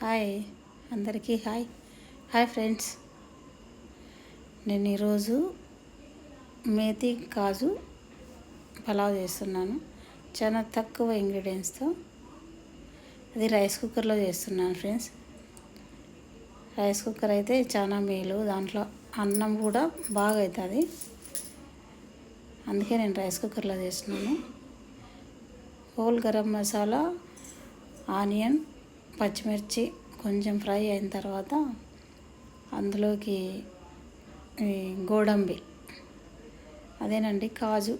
Hi అందరికీ hi friends. నేను ఈరోజు మేతి కాజు పలావ్ చేస్తున్నాను. చాలా తక్కువ ఇంగ్రీడియంట్స్తో. అది రైస్ కుక్కర్లో చేస్తున్నాను ఫ్రెండ్స్. రైస్ కుక్కర్ అయితే చాలా మేలు, దాంట్లో అన్నం కూడా బాగా అవుతుంది. అందుకే నేను రైస్ కుక్కర్లో చేస్తున్నాను. హోల్ గరం మసాలా, ఆనియన్, పచ్చిమిర్చి కొంచెం ఫ్రై అయిన తర్వాత అందులోకి గోడంబి, అదేనండి కాజు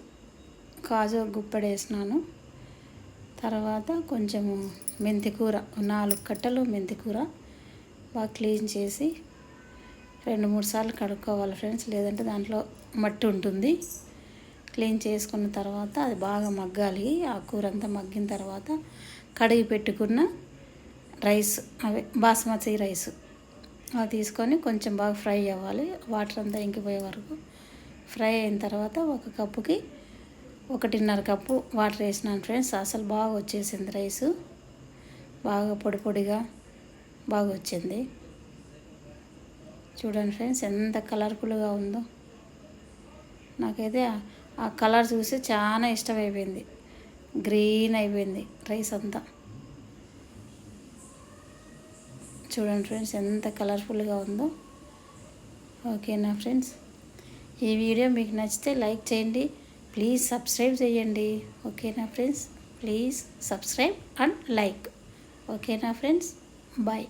గుప్పెడు వేసినాను. తర్వాత కొంచెము మెంతికూర, 4 కట్టలు మెంతికూర బాగా క్లీన్ చేసి 2-3 సార్లు కడుక్కోవాలి ఫ్రెండ్స్, లేదంటే దాంట్లో మట్టి ఉంటుంది. క్లీన్ చేసుకున్న తర్వాత అది బాగా మగ్గాలి. ఆ కూర అంతా మగ్గిన తర్వాత కడిగి పెట్టుకున్న రైస్, అవి బాస్మతి రైస్, అవి తీసుకొని కొంచెం బాగా ఫ్రై అవ్వాలి. వాటర్ అంతా ఇంకిపోయే వరకు ఫ్రై అయిన తర్వాత ఒక కప్పుకి 1.5 కప్పు వాటర్ వేసినాను ఫ్రెండ్స్. అసలు బాగా వచ్చేసింది రైసు, బాగా పొడిగా బాగా వచ్చింది. చూడండి ఫ్రెండ్స్ ఎంత కలర్ఫుల్గా ఉందో. నాకైతే ఆ కలర్ చూసి చాలా ఇష్టమైపోయింది. గ్రీన్ అయిపోయింది రైస్ అంతా. చూడండి ఫ్రెండ్స్ ఎంత కలర్ఫుల్గా ఉందో. ఓకేనా ఫ్రెండ్స్, ఈ వీడియో మీకు నచ్చితే లైక్ చేయండి, ప్లీజ్ సబ్స్క్రైబ్ చేయండి. ఓకేనా friends, please subscribe and like. ఓకేనా ఫ్రెండ్స్, బాయ్.